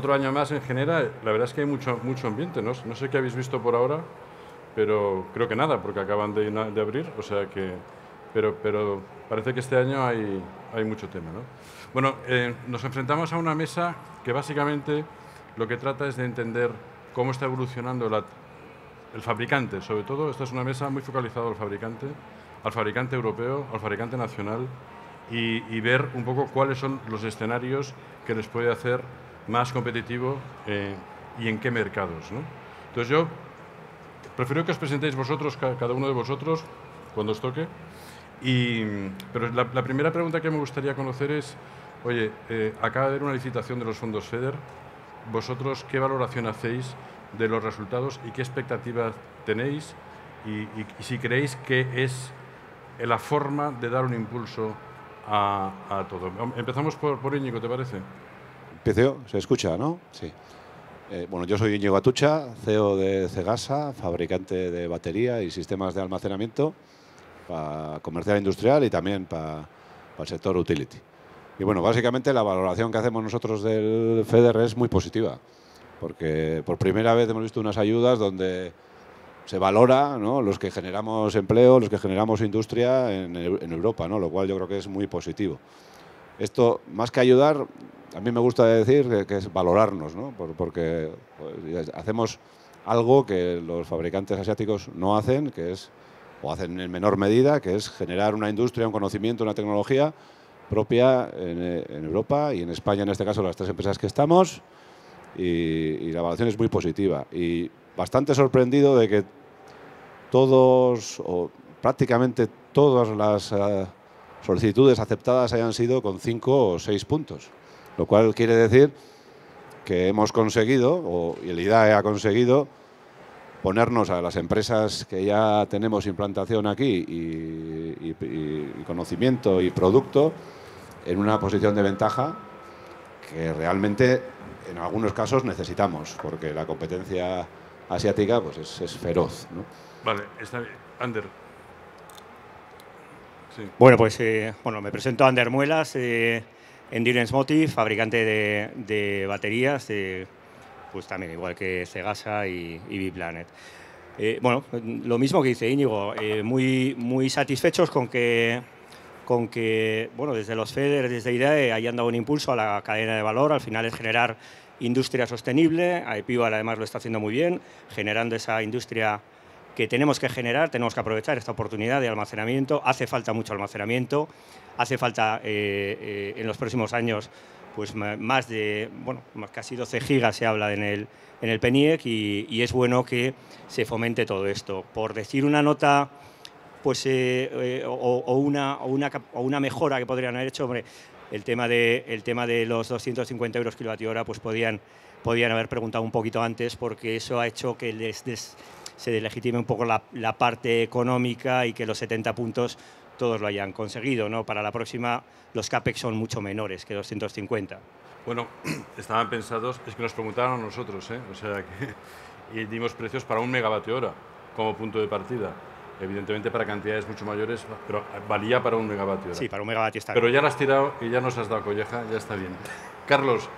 otro año más en general. La verdad es que hay mucho ambiente, ¿no? No sé qué habéis visto por ahora, pero creo que nada, porque acaban de abrir, o sea que... Pero parece que este año hay mucho tema, ¿no? Bueno, nos enfrentamos a una mesa que básicamente lo que trata es de entender cómo está evolucionando el fabricante. Sobre todo, esta es una mesa muy focalizada al fabricante europeo, al fabricante nacional, y ver un poco cuáles son los escenarios que les puede hacer más competitivo y en qué mercados, ¿no? Entonces yo prefiero que os presentéis vosotros, cada uno de vosotros, cuando os toque. Pero la primera pregunta que me gustaría conocer es, oye, acaba de haber una licitación de los fondos FEDER. ¿Vosotros qué valoración hacéis de los resultados y qué expectativas tenéis? Y si creéis que es la forma de dar un impulso a todo. Empezamos por Íñigo, ¿te parece? Empiezo yo, se escucha, ¿no? Sí. Bueno, yo soy Íñigo Atucha, CEO de Cegasa, fabricante de batería y sistemas de almacenamiento para comercial industrial y también para el sector utility. Y bueno, básicamente la valoración que hacemos nosotros del FEDER es muy positiva, porque por primera vez hemos visto unas ayudas donde se valora, ¿no?, los que generamos empleo, los que generamos industria en Europa, ¿no?, lo cual yo creo que es muy positivo. Esto, más que ayudar, a mí me gusta decir que es valorarnos, ¿no?, porque pues, hacemos algo que los fabricantes asiáticos no hacen, que es, o hacen en menor medida, que es generar una industria, un conocimiento, una tecnología propia en Europa y en España, en este caso, las tres empresas que estamos, y la evaluación es muy positiva. Y bastante sorprendido de que todos, o prácticamente todas las solicitudes aceptadas hayan sido con 5 o 6 puntos, lo cual quiere decir que hemos conseguido, y el IDAE ha conseguido, ponernos a las empresas que ya tenemos implantación aquí y conocimiento y producto en una posición de ventaja que realmente en algunos casos necesitamos, porque la competencia asiática pues es feroz, ¿no? Vale, está bien. Ander. Sí. Bueno, pues me presento Ander Muelas, Endurance Motive, fabricante de baterías, pues también igual que Cegasa y Biplanet. Bueno, lo mismo que dice Íñigo, muy satisfechos con que, bueno, desde los FEDER, desde IDAE, hayan dado un impulso a la cadena de valor. Al final es generar industria sostenible. AEPIVAL además lo está haciendo muy bien, generando esa industria que tenemos que generar, tenemos que aprovechar esta oportunidad de almacenamiento. Hace falta mucho almacenamiento, hace falta en los próximos años pues más de, bueno, casi 12 gigas se habla en el PENIEC y es bueno que se fomente todo esto. Por decir una nota, pues o una mejora que podrían haber hecho, hombre, el tema de los 250 euros kWh, pues podían haber preguntado un poquito antes, porque eso ha hecho que se deslegitime un poco la parte económica y que los 70 puntos todos lo hayan conseguido, ¿no? Para la próxima los CAPEX son mucho menores que 250. Bueno, estaban pensados, es que nos preguntaron a nosotros, o sea, y dimos precios para 1 megavatio hora como punto de partida. Evidentemente para cantidades mucho mayores, pero valía para 1 megavatio hora. Sí, para 1 megavatio está bien. Pero ya lo has tirado y ya nos has dado colleja, ya está bien. Carlos,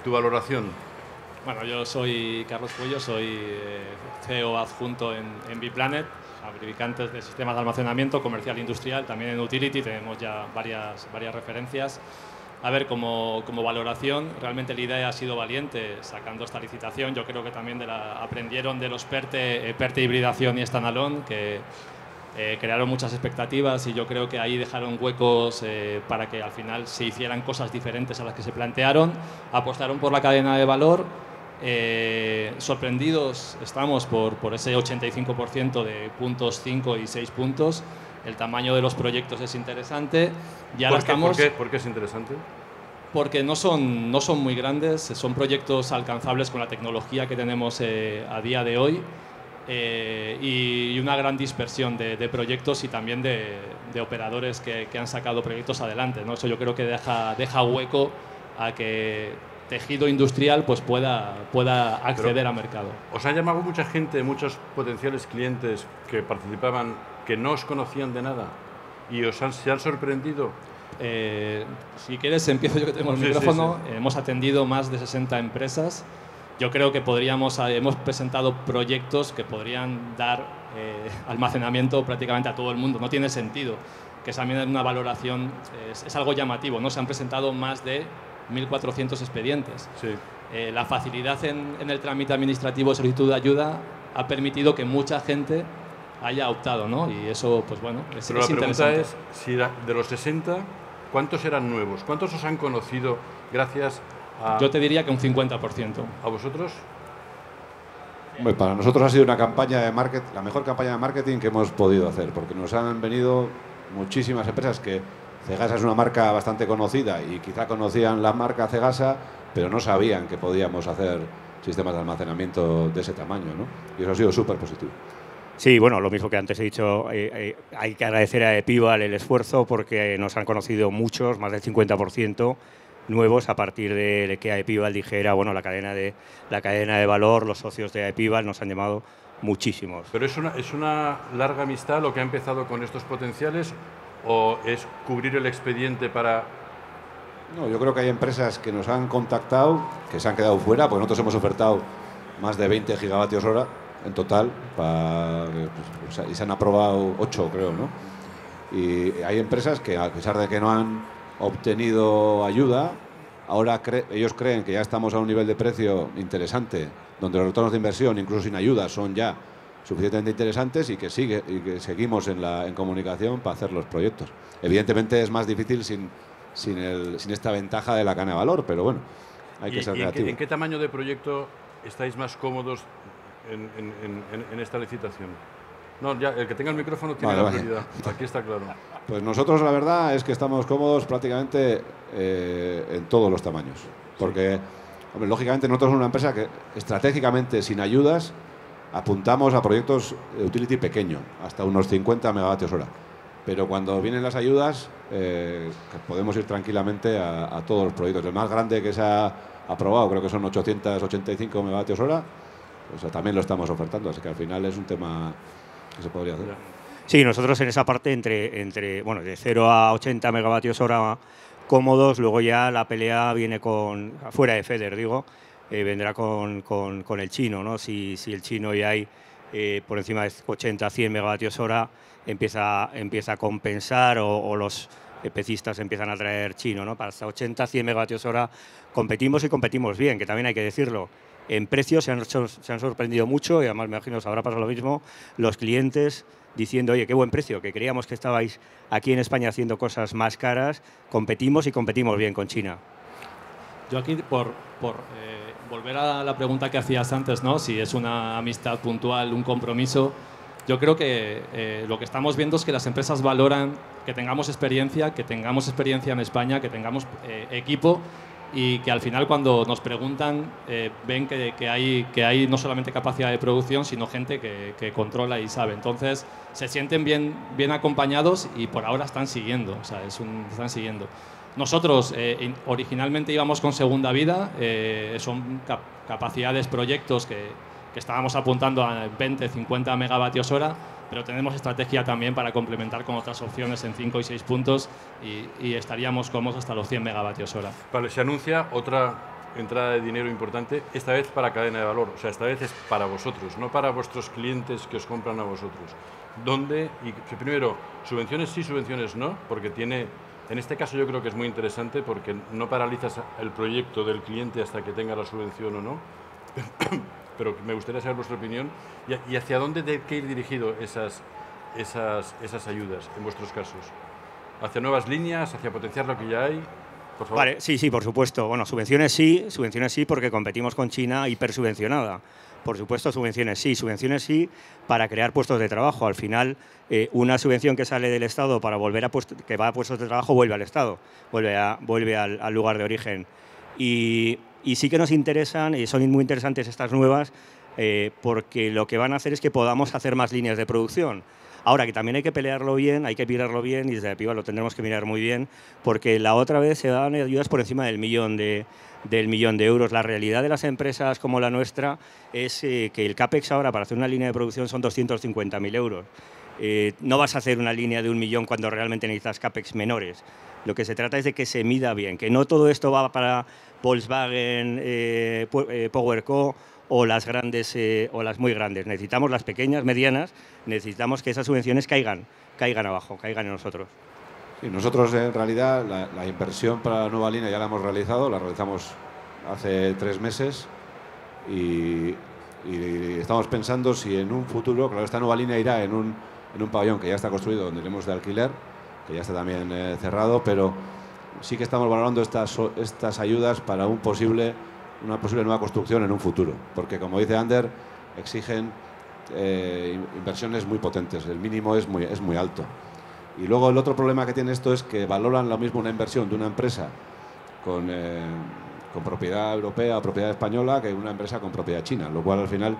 tu valoración. Bueno, yo soy Carlos Puello, soy CEO adjunto en Biplanet, fabricantes de sistemas de almacenamiento comercial e industrial, también en utility, tenemos ya varias referencias. A ver, como valoración, realmente el IDAE ha sido valiente sacando esta licitación. Yo creo que también aprendieron de los PERTE hibridación y standalone, que crearon muchas expectativas, y yo creo que ahí dejaron huecos para que al final se hicieran cosas diferentes a las que se plantearon. Apostaron por la cadena de valor. Sorprendidos estamos por ese 85% de puntos 5 y 6 puntos. El tamaño de los proyectos es interesante. ¿Por qué es interesante? Porque no son muy grandes, son proyectos alcanzables con la tecnología que tenemos a día de hoy, y una gran dispersión de proyectos y también de operadores que han sacado proyectos adelante, ¿no? Eso yo creo que deja hueco a que tejido industrial pues pueda acceder a mercado. ¿Os ha llamado mucha gente, muchos potenciales clientes que participaban, que no os conocían de nada y se han sorprendido Si quieres, empiezo yo que tengo el micrófono. Sí. Hemos atendido más de 60 empresas. Yo creo que hemos presentado proyectos que podrían dar almacenamiento prácticamente a todo el mundo. No tiene sentido, que también es una valoración, es algo llamativo, ¿no? Se han presentado más de 1.400 expedientes. Sí. La facilidad en el trámite administrativo de solicitud de ayuda ha permitido que mucha gente haya optado, ¿no? Y eso, pues bueno, es Pero la pregunta interesante. es, si de los 60, ¿cuántos eran nuevos? ¿Cuántos os han conocido gracias a...? Yo te diría que un 50%. ¿A vosotros? Bueno, para nosotros ha sido una campaña de marketing, la mejor campaña de marketing que hemos podido hacer, porque nos han venido muchísimas empresas que Cegasa es una marca bastante conocida y quizá conocían la marca Cegasa, pero no sabían que podíamos hacer sistemas de almacenamiento de ese tamaño, ¿no? Y eso ha sido súper positivo. Sí, bueno, lo mismo que antes he dicho, hay que agradecer a Epival el esfuerzo porque nos han conocido muchos, más del 50% nuevos a partir de que a Epival dijera, bueno, la cadena de valor, los socios de Epival nos han llamado muchísimos. ¿Pero es una larga amistad lo que ha empezado con estos potenciales o es cubrir el expediente para...? No, yo creo que hay empresas que nos han contactado, que se han quedado fuera, porque nosotros hemos ofertado más de 20 gigavatios hora en total, y se han aprobado 8, creo, ¿no? Y hay empresas que, a pesar de que no han obtenido ayuda, ahora ellos creen que ya estamos a un nivel de precio interesante, donde los retornos de inversión, incluso sin ayuda, son ya suficientemente interesantes y que seguimos en comunicación para hacer los proyectos. Evidentemente es más difícil sin esta ventaja de la cadena de valor, pero bueno, hay que ser creativo. ¿En qué tamaño de proyecto estáis más cómodos en esta licitación? No, ya, el que tenga el micrófono tiene la prioridad. Aquí está claro. Pues nosotros la verdad es que estamos cómodos prácticamente en todos los tamaños. Porque, hombre, lógicamente nosotros somos una empresa que estratégicamente, sin ayudas, apuntamos a proyectos de utility pequeño, hasta unos 50 megavatios hora. Pero cuando vienen las ayudas, podemos ir tranquilamente a todos los proyectos. El más grande que se ha aprobado creo que son 885 megavatios hora. O sea, también lo estamos ofertando, así que al final es un tema que se podría hacer. Sí, nosotros en esa parte bueno, de 0 a 80 megavatios hora cómodos, luego ya la pelea viene fuera de FEDER, digo, vendrá con el chino, ¿no? Si el chino ya hay por encima de 80 100 megavatios hora, empieza a compensar o los pecistas empiezan a traer chino, ¿no? Para hasta 80 100 megavatios hora competimos y competimos bien, que también hay que decirlo. En precios se han sorprendido mucho y además me imagino os habrá pasado lo mismo, los clientes diciendo, oye, qué buen precio, que creíamos que estabais aquí en España haciendo cosas más caras, competimos y competimos bien con China. Yo aquí, por volver a la pregunta que hacías antes, ¿no? Si es una amistad puntual, un compromiso, yo creo que lo que estamos viendo es que las empresas valoran que tengamos experiencia en España, que tengamos equipo, y que al final cuando nos preguntan ven que hay no solamente capacidad de producción, sino gente que controla y sabe. Entonces se sienten bien acompañados y por ahora están siguiendo. O sea, están siguiendo. Nosotros originalmente íbamos con Segunda Vida, son capacidades, proyectos que estábamos apuntando a 20, 50 megavatios hora, pero tenemos estrategia también para complementar con otras opciones en 5 y 6 puntos y estaríamos cómodos hasta los 100 megavatios hora. Vale, se anuncia otra entrada de dinero importante, esta vez para cadena de valor, o sea, esta vez es para vosotros, no para vuestros clientes que os compran a vosotros. ¿Dónde? Y primero, subvenciones sí, subvenciones no, porque en este caso yo creo que es muy interesante porque no paralizas el proyecto del cliente hasta que tenga la subvención o no. Pero me gustaría saber vuestra opinión y hacia dónde debe ir dirigido esas ayudas en vuestros casos. ¿Hacia nuevas líneas? ¿Hacia potenciar lo que ya hay? Por favor. Vale, sí, por supuesto. Bueno, subvenciones sí porque competimos con China hipersubvencionada. Por supuesto, subvenciones sí para crear puestos de trabajo. Al final, una subvención que sale del Estado que va a puestos de trabajo vuelve al Estado, vuelve al lugar de origen. Y sí que nos interesan, y son muy interesantes estas nuevas, porque lo que van a hacer es que podamos hacer más líneas de producción. Ahora, que también hay que pelearlo bien, hay que mirarlo bien, y desde Epival lo tendremos que mirar muy bien, porque la otra vez se dan ayudas por encima del millón de euros. La realidad de las empresas como la nuestra es que el CAPEX ahora para hacer una línea de producción son 250.000 euros. No vas a hacer una línea de 1 millón cuando realmente necesitas CAPEX menores. Lo que se trata es de que se mida bien, que no todo esto va para Volkswagen, PowerCo o las grandes o las muy grandes. Necesitamos las pequeñas, medianas, necesitamos que esas subvenciones caigan abajo, caigan en nosotros. Sí, nosotros en realidad la inversión para la nueva línea ya la hemos realizado, la realizamos hace 3 meses y estamos pensando si en un futuro, claro, esta nueva línea irá en un pabellón que ya está construido, donde iremos de alquiler, que ya está también cerrado, pero sí que estamos valorando estas ayudas para una posible nueva construcción en un futuro, porque como dice Ander, exigen inversiones muy potentes, el mínimo es muy alto. Y luego el otro problema que tiene esto es que valoran lo mismo una inversión de una empresa con propiedad europea o propiedad española que una empresa con propiedad china, lo cual al final,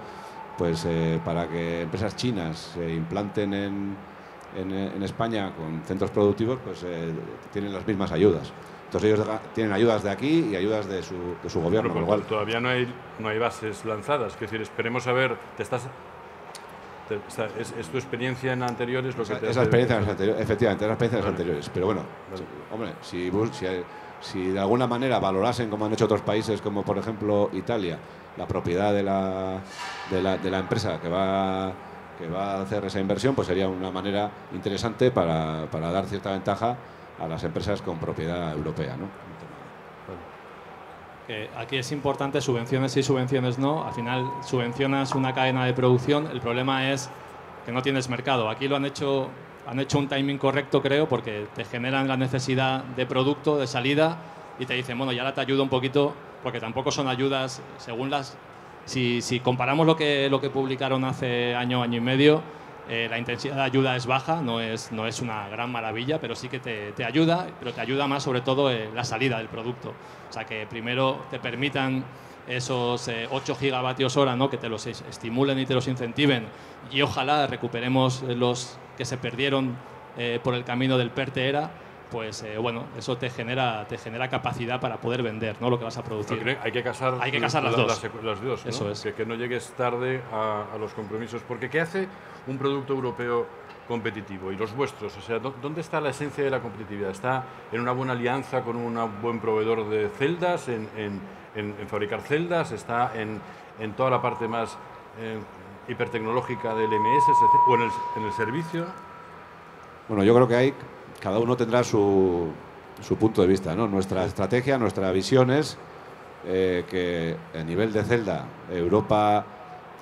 pues para que empresas chinas se implanten en España con centros productivos, pues tienen las mismas ayudas. Entonces ellos tienen ayudas de aquí y ayudas de su gobierno. Pero igual. Todavía no hay bases lanzadas, es decir, esperemos a ver, es tu experiencia en anteriores lo que te esa experiencia efectivamente, esa experiencia en las anteriores. Pero bueno, hombre, si de alguna manera valorasen, como han hecho otros países, como por ejemplo Italia, la propiedad de la empresa que va a hacer esa inversión, pues sería una manera interesante para dar cierta ventaja a las empresas con propiedad europea, ¿no? Aquí es importante subvenciones sí, subvenciones no. Al final subvencionas una cadena de producción, el problema es que no tienes mercado. Aquí han hecho un timing correcto, creo, porque te generan la necesidad de producto, de salida, y te dicen, bueno, ya ahora te ayudo un poquito, porque tampoco son ayudas, según las... Si comparamos lo que publicaron hace año y medio, la intensidad de ayuda es baja, no es una gran maravilla, pero sí que te ayuda, pero te ayuda más sobre todo la salida del producto. O sea, que primero te permitan esos 8 gigavatios hora, ¿no? Que te los estimulen y te los incentiven, y ojalá recuperemos los que se perdieron por el camino del PERTE-ERA, pues bueno, eso te genera capacidad para poder vender, ¿no? Lo que vas a producir. Hay que casar las dos. Las dos, ¿no? Eso es. Que no llegues tarde a los compromisos. Porque ¿qué hace un producto europeo competitivo? Y los vuestros, o sea, ¿dónde está la esencia de la competitividad? ¿Está en una buena alianza con un buen proveedor de celdas, en fabricar celdas? ¿Está en toda la parte más hipertecnológica del MS o en el servicio? Bueno, yo creo que cada uno tendrá su punto de vista, ¿no? Nuestra estrategia, nuestra visión es que a nivel de celda Europa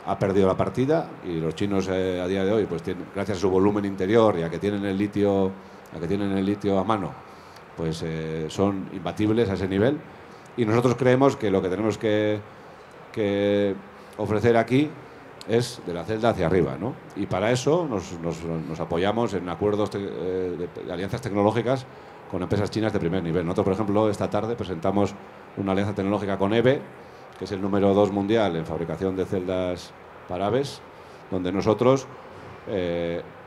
ha perdido la partida y los chinos a día de hoy, pues gracias a su volumen interior y a que tienen el litio a mano, pues son imbatibles a ese nivel. Y nosotros creemos que lo que tenemos que ofrecer aquí es de la celda hacia arriba, ¿no? Y para eso nos apoyamos en acuerdos de alianzas tecnológicas con empresas chinas de primer nivel. Nosotros, por ejemplo, esta tarde presentamos una alianza tecnológica con EVE, que es el número 2 mundial en fabricación de celdas para aves, donde nosotros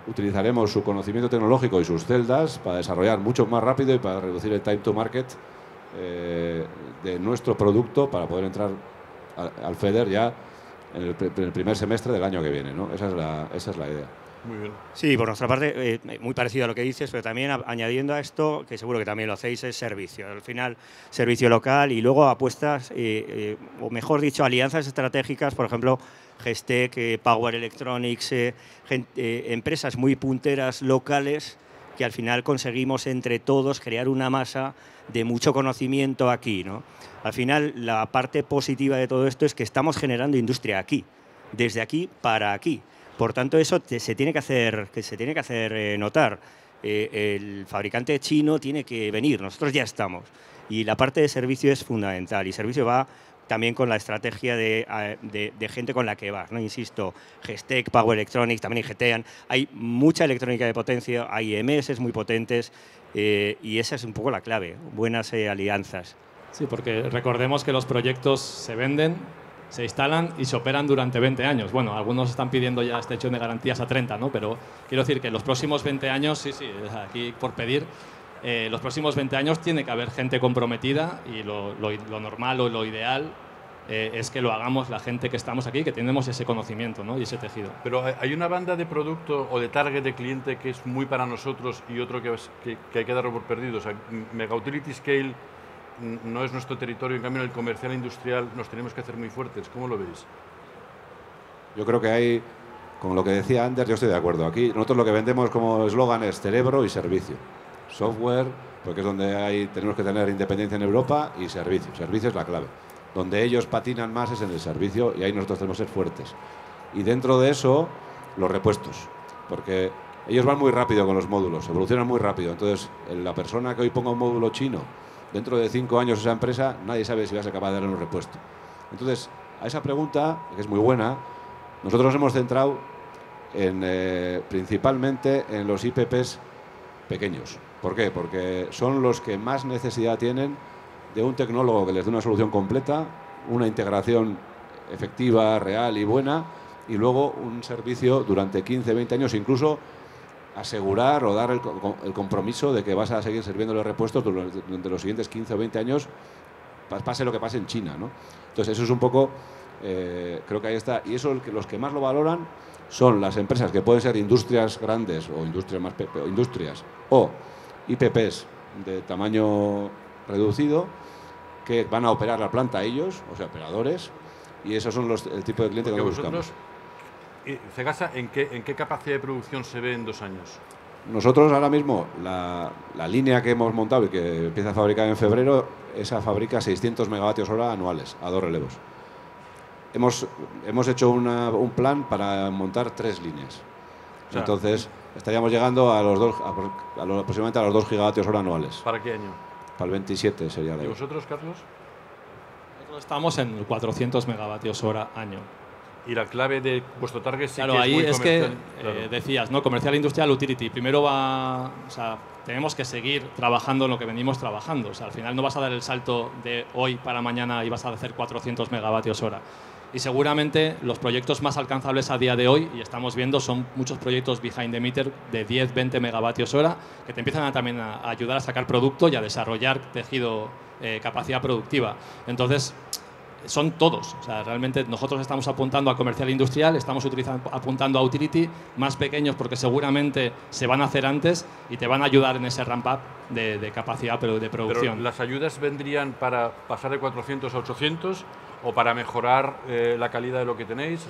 utilizaremos su conocimiento tecnológico y sus celdas para desarrollar mucho más rápido y para reducir el time to market de nuestro producto para poder entrar al FEDER ya en el primer semestre del año que viene, ¿no? Esa es la idea. Muy bien. Sí, por nuestra parte, muy parecido a lo que dices, pero también añadiendo a esto, que seguro que también lo hacéis, es servicio. Al final, servicio local y luego apuestas, o mejor dicho, alianzas estratégicas, por ejemplo, Gestec, Power Electronics, empresas muy punteras locales que al final conseguimos entre todos crear una masa de mucho conocimiento aquí, ¿no? Al final, la parte positiva de todo esto es que estamos generando industria aquí, desde aquí para aquí. Por tanto, eso se tiene que hacer notar. El fabricante chino tiene que venir, nosotros ya estamos. Y la parte de servicio es fundamental. Y servicio va también con la estrategia de gente con la que vas, ¿no? Insisto, Gestec, Power Electronics, también IGTean. Hay mucha electrónica de potencia, hay EMS muy potentes y esa es un poco la clave, buenas alianzas. Sí, porque recordemos que los proyectos se venden, se instalan y se operan durante 20 años. Bueno, algunos están pidiendo ya extensión de garantías a 30, ¿no? Pero quiero decir que los próximos 20 años, sí, aquí por pedir, los próximos 20 años tiene que haber gente comprometida y lo normal o lo ideal es que lo hagamos la gente que estamos aquí, que tenemos ese conocimiento, ¿no? Y ese tejido. Pero hay una banda de producto o de target de cliente que es muy para nosotros y otro que hay que darlo por perdido. O sea, Mega Utility Scale no es nuestro territorio, en cambio en el comercial industrial nos tenemos que hacer muy fuertes. ¿Cómo lo veis? Yo creo que hay, con lo que decía Ander, yo estoy de acuerdo. Aquí nosotros lo que vendemos como eslogan es cerebro y servicio. Software, porque es donde tenemos que tener independencia en Europa, y servicio. Servicio es la clave. Donde ellos patinan más es en el servicio y ahí nosotros tenemos que ser fuertes. Y dentro de eso, los repuestos. Porque ellos van muy rápido con los módulos, evolucionan muy rápido. Entonces, la persona que hoy ponga un módulo chino, dentro de 5 años esa empresa, nadie sabe si va a ser capaz de darle un repuesto. Entonces, a esa pregunta, que es muy buena, nosotros nos hemos centrado principalmente en los IPPs pequeños. ¿Por qué? Porque son los que más necesidad tienen de un tecnólogo que les dé una solución completa, una integración efectiva, real y buena, y luego un servicio durante 15, 20 años, incluso asegurar o dar el compromiso de que vas a seguir sirviendo los repuestos durante los siguientes 15 o 20 años, pase lo que pase en China, ¿no? Entonces, eso es un poco, creo que ahí está. Y eso, los que más lo valoran son las empresas que pueden ser industrias grandes o industrias o IPPs de tamaño reducido, que van a operar la planta ellos, o sea, operadores, y esos son el tipo de cliente que buscamos. Cegasa, ¿en qué capacidad de producción se ve en 2 años? Nosotros ahora mismo, la línea que hemos montado y que empieza a fabricar en febrero, esa fabrica 600 megavatios hora anuales, a 2 relevos. Hemos hecho un plan para montar 3 líneas. O sea, entonces, estaríamos llegando aproximadamente a los 2 gigavatios hora anuales. ¿Para qué año? Para el 27 sería la. ¿Y vosotros, Carlos? Nosotros estamos en 400 megavatios hora año. Y la clave de vuestro target sí claro, que es ahí muy es comercial. que Claro. decías, ¿no? Comercial industrial utility. Primero tenemos que seguir trabajando en lo que venimos trabajando. O sea, al final no vas a dar el salto de hoy para mañana y vas a hacer 400 megavatios hora. Y seguramente los proyectos más alcanzables a día de hoy, y estamos viendo, son muchos proyectos behind the meter de 10, 20 megavatios hora, que te empiezan también a ayudar a sacar producto y a desarrollar tejido, capacidad productiva. Entonces, son todos. O sea, realmente nosotros estamos apuntando a comercial industrial, estamos apuntando a utility, más pequeños porque seguramente se van a hacer antes y te van a ayudar en ese ramp-up de capacidad de producción. Pero ¿las ayudas vendrían para pasar de 400 a 800 o para mejorar la calidad de lo que tenéis?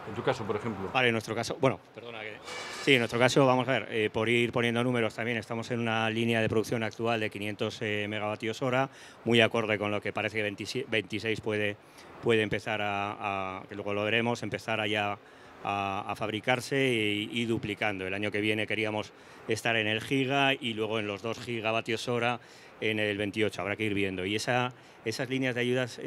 En tu caso, por ejemplo. Vale, en nuestro caso, bueno, perdona que... Sí, en nuestro caso, vamos a ver, por ir poniendo números también, estamos en una línea de producción actual de 500 megavatios hora, muy acorde con lo que parece que 26 puede empezar que luego lo veremos, empezar allá a fabricarse y duplicando. El año que viene queríamos estar en el giga y luego en los 2 gigavatios hora en el 28, habrá que ir viendo. Y esas líneas de ayudas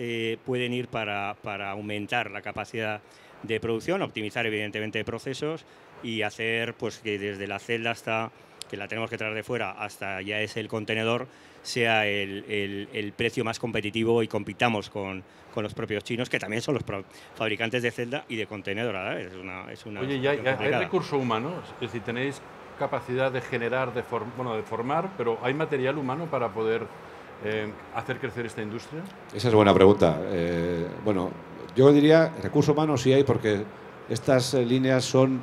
pueden ir para aumentar la capacidad de producción, optimizar evidentemente procesos y hacer pues que desde la celda hasta que la tenemos que traer de fuera hasta ya es el contenedor sea el precio más competitivo y compitamos con los propios chinos, que también son los fabricantes de celda y de contenedor. Es una Oye, ¿hay recurso humano? Es decir, tenéis capacidad de generar, de formar, pero ¿hay material humano para poder hacer crecer esta industria? Esa es buena pregunta. Bueno, yo diría recurso humano sí hay, porque estas líneas son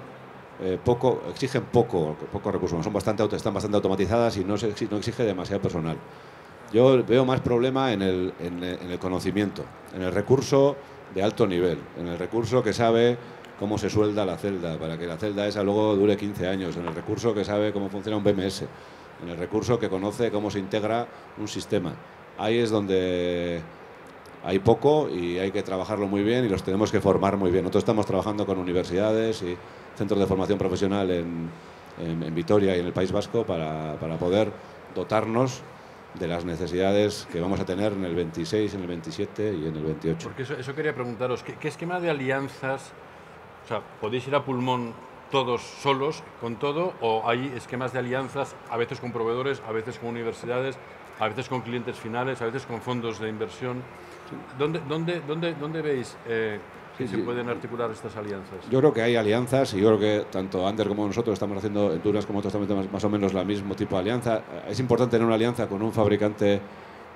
exigen poco recurso humano, están bastante automatizadas y no exige demasiado personal. Yo veo más problema en el conocimiento, en el recurso de alto nivel, en el recurso que sabe cómo se suelda la celda para que la celda esa luego dure 15 años, en el recurso que sabe cómo funciona un BMS, en el recurso que conoce cómo se integra un sistema. Ahí es donde hay poco y hay que trabajarlo muy bien y los tenemos que formar muy bien. Nosotros estamos trabajando con universidades y centros de formación profesional en Vitoria y en el País Vasco para poder dotarnos de las necesidades que vamos a tener en el 26, en el 27 y en el 28. Porque eso quería preguntaros, ¿qué esquema de alianzas? O sea, ¿podéis ir a pulmón todos solos con todo o hay esquemas de alianzas a veces con proveedores, a veces con universidades, a veces con clientes finales, a veces con fondos de inversión? ¿Dónde veis que se pueden articular estas alianzas? Yo creo que hay alianzas y yo creo que tanto Ander como nosotros estamos haciendo en Turas como otros también más o menos el mismo tipo de alianza. Es importante tener una alianza con un fabricante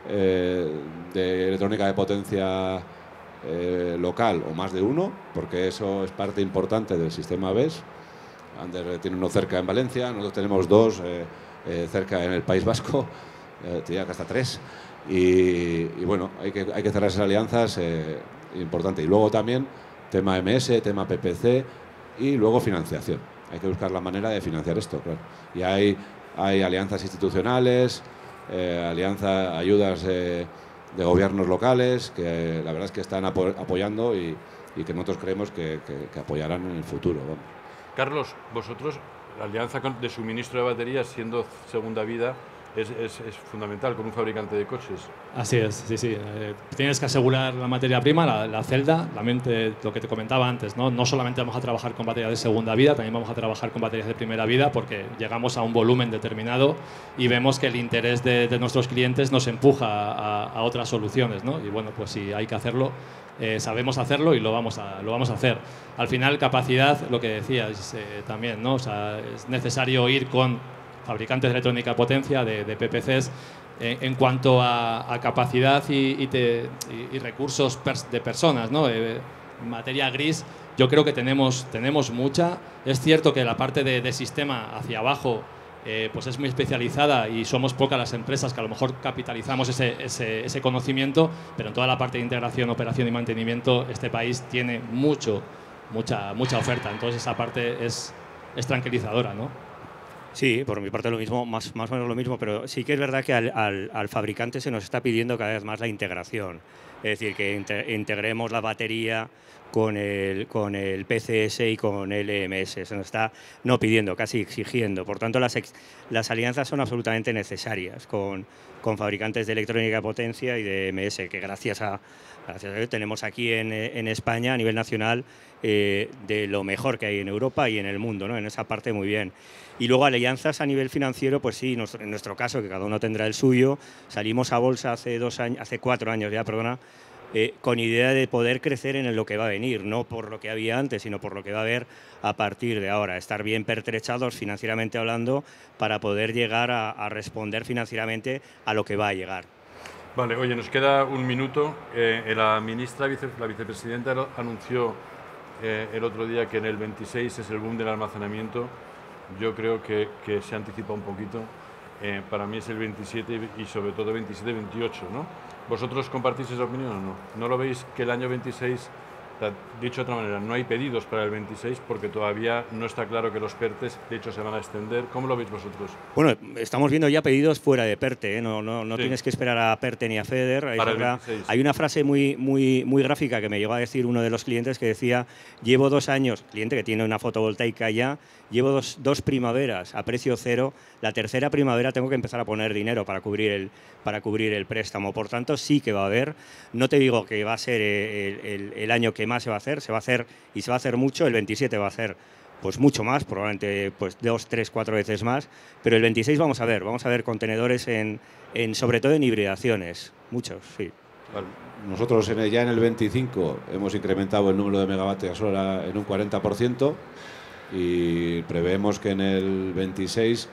de electrónica de potencia local o más de uno, porque eso es parte importante del sistema BES. Ander tiene uno cerca en Valencia, nosotros tenemos dos cerca en el País Vasco, te diría que hasta 3. Y bueno, hay que cerrar esas alianzas, importante. Y luego también tema MS, tema PPC y luego financiación. Hay que buscar la manera de financiar esto, claro. Y hay alianzas institucionales, ayudas de gobiernos locales, que la verdad es que están apoyando y que nosotros creemos que apoyarán en el futuro. Vamos. Carlos, vosotros, la alianza de suministro de baterías, siendo segunda vida, es fundamental con un fabricante de coches. Así es, sí, sí. Tienes que asegurar la materia prima, la celda, también lo que te comentaba antes, ¿no? No solamente vamos a trabajar con baterías de segunda vida, también vamos a trabajar con baterías de primera vida, porque llegamos a un volumen determinado y vemos que el interés de nuestros clientes nos empuja a otras soluciones, ¿no? Y bueno, pues si hay que hacerlo, sabemos hacerlo y lo vamos a hacer. Al final, capacidad, lo que decías también, ¿no? O sea, es necesario ir con fabricantes de electrónica potencia, de PPCs, en cuanto a capacidad y recursos de personas, ¿no? Materia gris, yo creo que tenemos mucha. Es cierto que la parte de sistema hacia abajo pues es muy especializada y somos pocas las empresas que a lo mejor capitalizamos ese conocimiento, pero en toda la parte de integración, operación y mantenimiento este país tiene mucha oferta. Entonces esa parte es tranquilizadora, ¿no? Sí, por mi parte lo mismo, más o menos lo mismo, pero sí que es verdad que al fabricante se nos está pidiendo cada vez más la integración. Es decir, que integremos la batería con el PCS y con el EMS. Se nos está no pidiendo, casi exigiendo. Por tanto, las alianzas son absolutamente necesarias con fabricantes de electrónica de potencia y de EMS, que gracias a Dios tenemos aquí en España a nivel nacional de lo mejor que hay en Europa y en el mundo, ¿no? En esa parte muy bien. Y luego alianzas a nivel financiero, pues sí, en nuestro caso, que cada uno tendrá el suyo, salimos a bolsa hace 4 años ya, perdona, con idea de poder crecer en lo que va a venir, no por lo que había antes, sino por lo que va a haber a partir de ahora. Estar bien pertrechados financieramente hablando para poder llegar a responder financieramente a lo que va a llegar. Vale, oye, nos queda un minuto. La vicepresidenta anunció el otro día que en el 26 es el boom del almacenamiento. Yo creo que se anticipa un poquito. Para mí es el 27 y sobre todo 27-28, ¿no? ¿Vosotros compartís esa opinión o no? ¿No lo veis que el año 26, dicho de otra manera, no hay pedidos para el 26 porque todavía no está claro que los PERTEs, de hecho, se van a extender? ¿Cómo lo veis vosotros? Bueno, estamos viendo ya pedidos fuera de PERTE, ¿eh? No sí. Tienes que esperar a PERTE ni a FEDER. Hay una frase muy gráfica que me llegó a decir uno de los clientes que decía: llevo 2 años, cliente que tiene una fotovoltaica ya, llevo dos primaveras a precio cero, la tercera primavera tengo que empezar a poner dinero para cubrir el préstamo. Por tanto, sí que va a haber. No te digo que va a ser el año que más se va a hacer y se va a hacer mucho. El 27 va a hacer pues mucho más, probablemente pues 2, 3, 4 veces más, pero el 26 vamos a ver contenedores sobre todo en hibridaciones, muchos, sí. Vale. Nosotros ya en el 25 hemos incrementado el número de megavatios hora en un 40%. Y preveemos que en el 26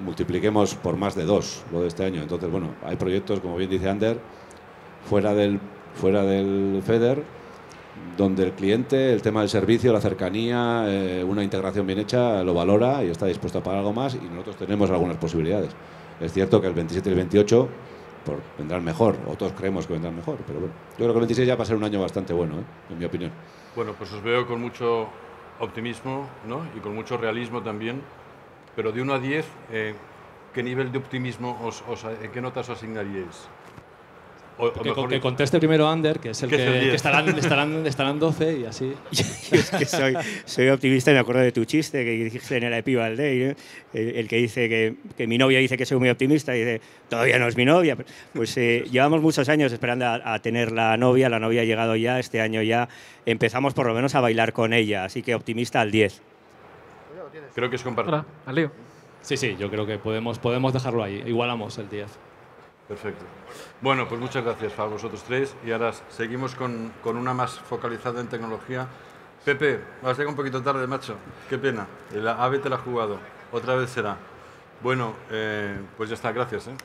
multipliquemos por más de 2 lo de este año. Entonces, bueno, hay proyectos, como bien dice Ander, fuera del FEDER, donde el cliente, el tema del servicio, la cercanía, una integración bien hecha, lo valora y está dispuesto a pagar algo más, y nosotros tenemos algunas posibilidades. Es cierto que el 27 y el 28 vendrán mejor, o todos creemos que vendrán mejor, pero bueno, yo creo que el 26 ya va a ser un año bastante bueno, en mi opinión. Bueno, pues os veo con mucho optimismo, ¿no? Y con mucho realismo también, pero de 1 a 10, ¿qué nivel de optimismo qué notas os asignaríais? Que conteste primero Ander, que es el que estarán 12 y así. Es que soy optimista y me acuerdo de tu chiste que dijiste en el Happy Day, el que dice que mi novia dice que soy muy optimista y dice, todavía no es mi novia. Pues llevamos muchos años esperando a tener la novia ha llegado ya, este año ya empezamos por lo menos a bailar con ella, así que optimista al 10. Creo que es compartido. Al lío. Sí, yo creo que podemos dejarlo ahí, igualamos el 10. Perfecto. Bueno, pues muchas gracias a vosotros 3 y ahora seguimos con una más focalizada en tecnología. Pepe, vas a llegar un poquito tarde, macho. Qué pena. El AVE te la ha jugado. Otra vez será. Bueno, pues ya está. Gracias, ¿eh?